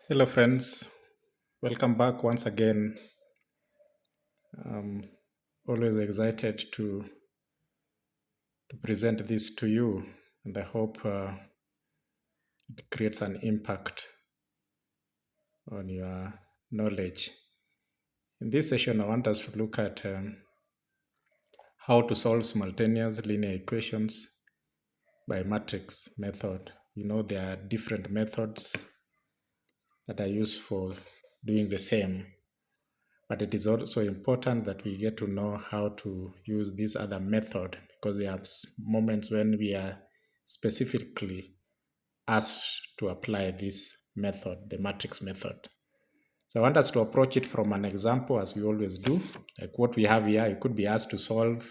Hello, friends. Welcome back once again. I'm always excited to present this to you, and I hope it creates an impact on your knowledge. In this session, I want us to look at how to solve simultaneous linear equations by matrix method. There are different methods that are used for doing the same. But it is also important that we get to know how to use this other method because there are moments when we are specifically asked to apply this method, the matrix method. So I want us to approach it from an example as we always do. Like what we have here, you could be asked to solve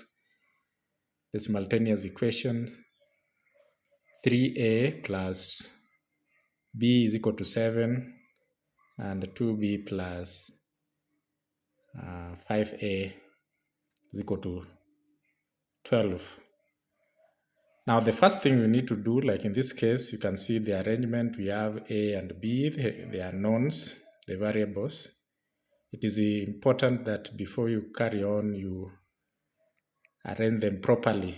the simultaneous equation 3a plus b is equal to 7 and 2b plus 5a is equal to 12. Now, the first thing we need to do, like in this case, you can see the arrangement. We have A and B, they are knowns, the variables. It is important that before you carry on, you arrange them properly.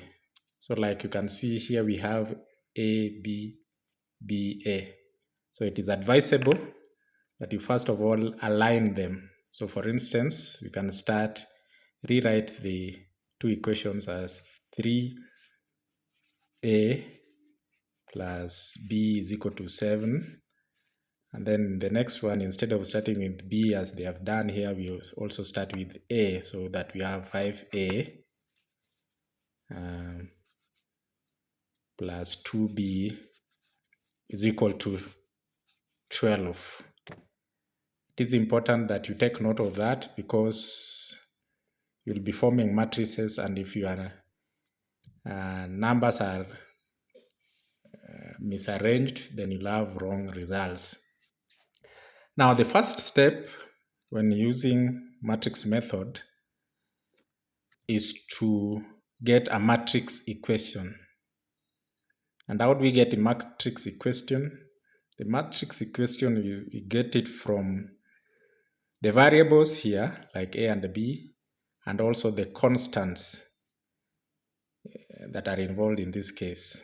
So like you can see here, we have A, B, B, A. So it is advisable that you first of all align them. So for instance, you can rewrite the two equations as 3A plus b is equal to 7. And then the next one, instead of starting with b as they have done here, we also start with a, so that we have 5a plus 2b is equal to 12. It is important that you take note of that because you'll be forming matrices, and if your numbers are misarranged, then you'll have wrong results. Now, the first step when using matrix method is to get a matrix equation. And how do we get a matrix equation? The matrix equation, you get it from the variables here, like A and B, and also the constants that are involved in this case.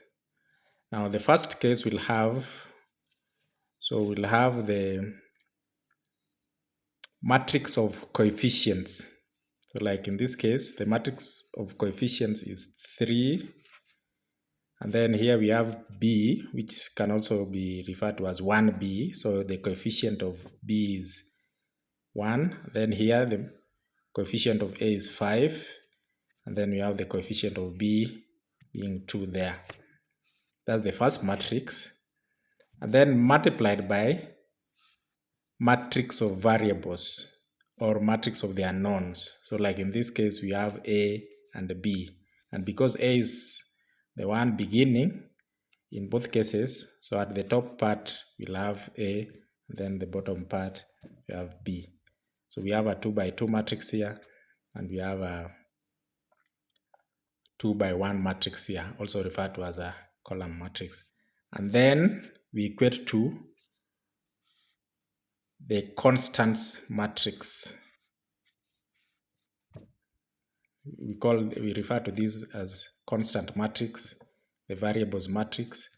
Now, the first case we'll have the matrix of coefficients. So like in this case, the matrix of coefficients is 3. And then here we have b, which can also be referred to as 1b. So the coefficient of b is 1. Then here the coefficient of a is 5. And then we have the coefficient of b being 2 there. That's the first matrix. And then multiplied by matrix of variables or matrix of the unknowns. So like in this case, we have A and B. And because A is the one beginning in both cases, so at the top part, we'll have A, and then the bottom part, we have B. So we have a 2 by 2 matrix here, and we have a 2 by 1 matrix here, also referred to as a column matrix. And then we equate to the constants matrix. We refer to this as constant matrix, the variables matrix,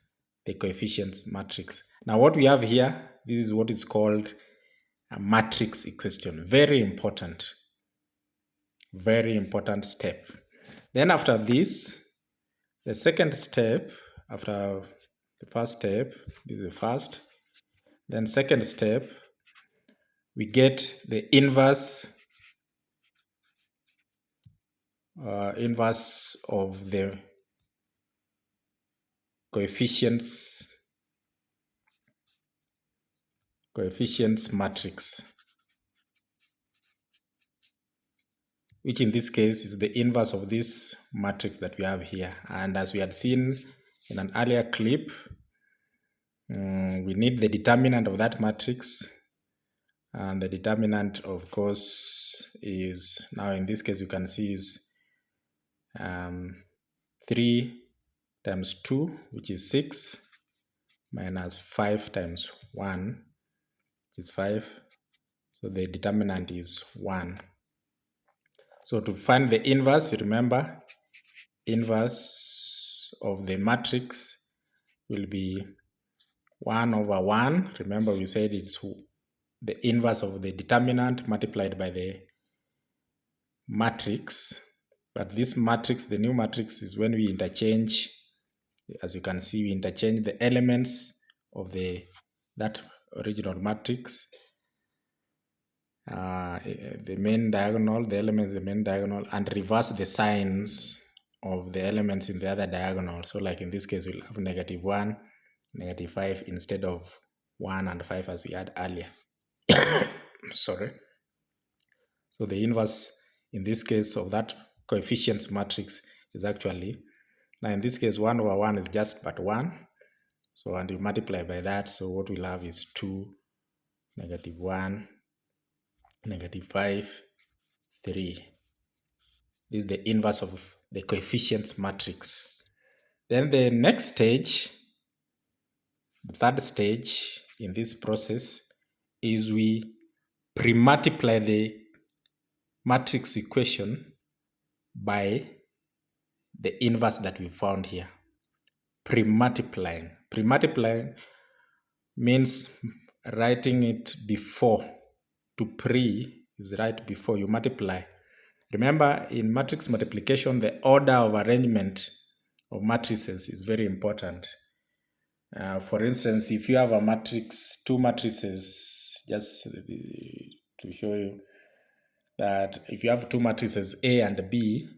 the coefficients matrix. Now what we have here, this is what is called a matrix equation. Very important step. Then after this, the second step, after the first step, this is the first, then second step, we get the inverse of the coefficients matrix, which in this case is the inverse of this matrix that we have here. And as we had seen in an earlier clip, we need the determinant of that matrix. And the determinant, of course, is, now in this case you can see is 3 times 2, which is 6, minus 5 times 1, which is 5. So the determinant is 1. So to find the inverse, remember, inverse of the matrix will be 1 over 1. Remember, we said it's the inverse of the determinant multiplied by the matrix. But this matrix, the new matrix, is when we interchange, as you can see, we interchange the elements of that original matrix, the main diagonal, the elements, the main diagonal, and reverse the signs of the elements in the other diagonal. So like in this case, we'll have -1, -5 instead of 1 and 5 as we had earlier. Sorry. So the inverse in this case of that coefficients matrix is actually, now in this case 1 over 1 is just but 1. So and you multiply by that, so what we'll have is 2, -1, -5, 3. This is the inverse of the coefficients matrix. Then the next stage, the third stage in this process, is we pre-multiply the matrix equation by the inverse that we found here. Pre-multiplying. Pre-multiplying means writing it before. To pre is right before you multiply. Remember, in matrix multiplication, the order of arrangement of matrices is very important. For instance, if you have a matrix, two matrices, just to show you that if you have two matrices A and B,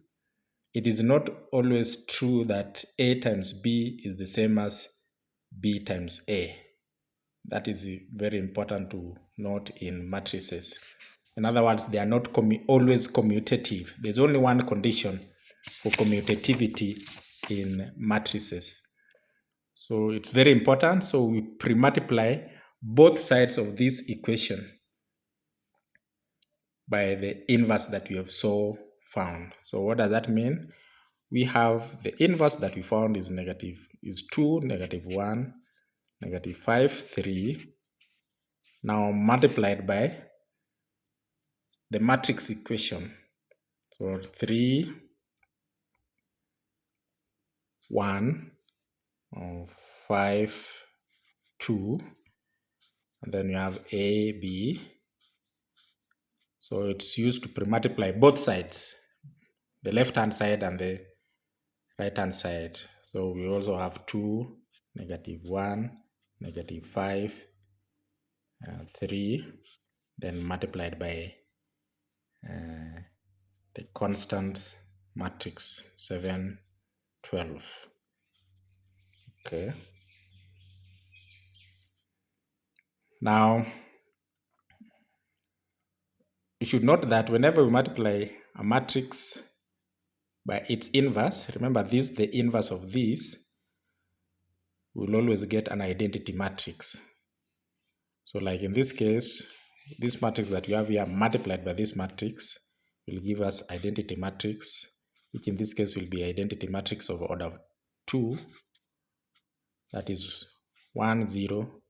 it is not always true that A times B is the same as B times A. That is very important to note in matrices. In other words, they are not always commutative. There's only one condition for commutativity in matrices. So it's very important. So we pre-multiply both sides of this equation by the inverse that we have so found. So what does that mean? We have the inverse that we found is 2, -1, -5, 3. Now multiplied by the matrix equation. So 3, 1, 5, 2, and then you have A, B. So it's used to pre-multiply both sides, the left-hand side and the right-hand side. So we also have 2, -1, -5, 3, then multiplied by the constant matrix 7, 12. Okay. Now, you should note that whenever we multiply a matrix by its inverse, remember this, the inverse of this, we'll always get an identity matrix. So like in this case, this matrix that we have here multiplied by this matrix will give us identity matrix, which in this case will be identity matrix of order 2. That is 1, 0,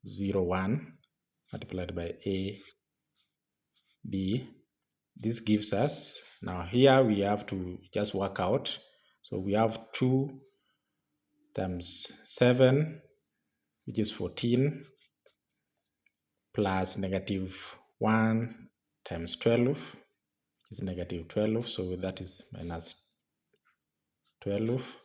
0, 1 multiplied by A, B. This gives us, now here we have to just work out. So we have 2 times 7, which is 14, plus -1 times 12, which is -12. So that is minus 12.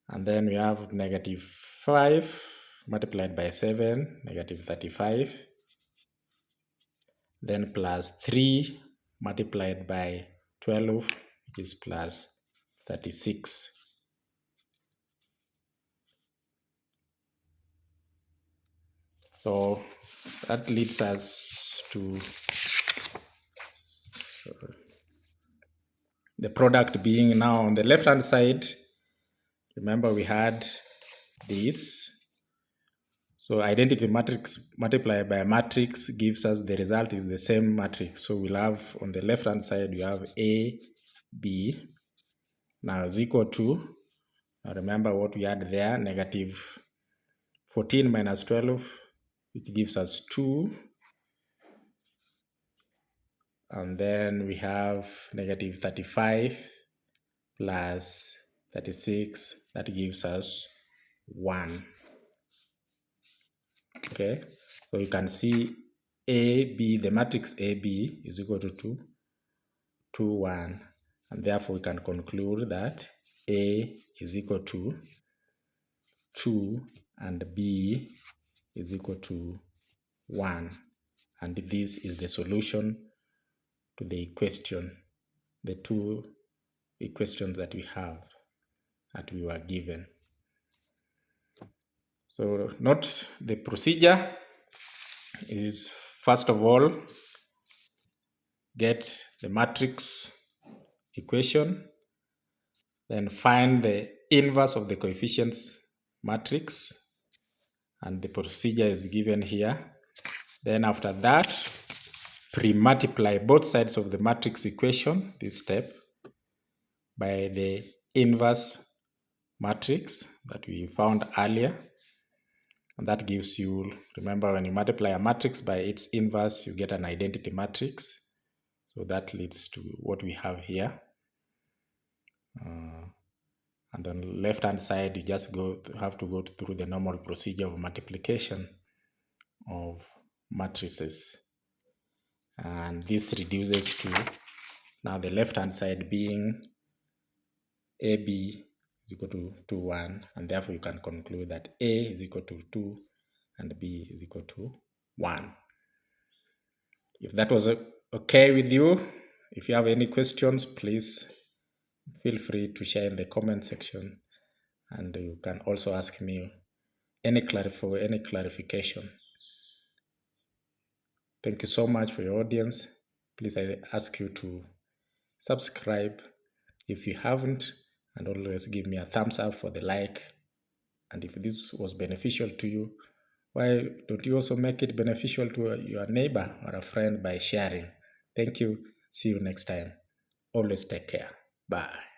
And then we have -5 multiplied by 7, -35. Then plus 3 multiplied by 12, which is plus 36. So that leads us to the product being now on the left hand side. Remember we had this. So identity matrix multiplied by a matrix gives us the result is the same matrix. So we'll have on the left hand side, we have A, B, now is equal to, now remember what we had there, -14 minus 12 which gives us 2. And then we have negative 35 plus 36, that gives us 1. Okay, so you can see AB, the matrix AB is equal to 2, 2, 1, and therefore we can conclude that A is equal to 2 and B is equal to 1, and this is the solution to the question, the two equations that we have, that we were given. So note the procedure is, first of all, get the matrix equation, then find the inverse of the coefficients matrix, and the procedure is given here. Then after that, pre-multiply both sides of the matrix equation, this step, by the inverse matrix that we found earlier. And that gives you, remember, when you multiply a matrix by its inverse, you get an identity matrix. So that leads to what we have here. And on the left-hand side, you just have to go through the normal procedure of multiplication of matrices. And this reduces to now the left-hand side being AB is equal to 2, 1, and therefore you can conclude that A is equal to 2 and B is equal to 1. If that was okay with you, if you have any questions, please feel free to share in the comment section, and you can also ask me any clarification. Thank you so much for your audience. Please, I ask you to subscribe if you haven't, and always give me a thumbs up for the like. And if this was beneficial to you, why don't you also make it beneficial to your neighbor or a friend by sharing? Thank you. See you next time. Always take care. Bye.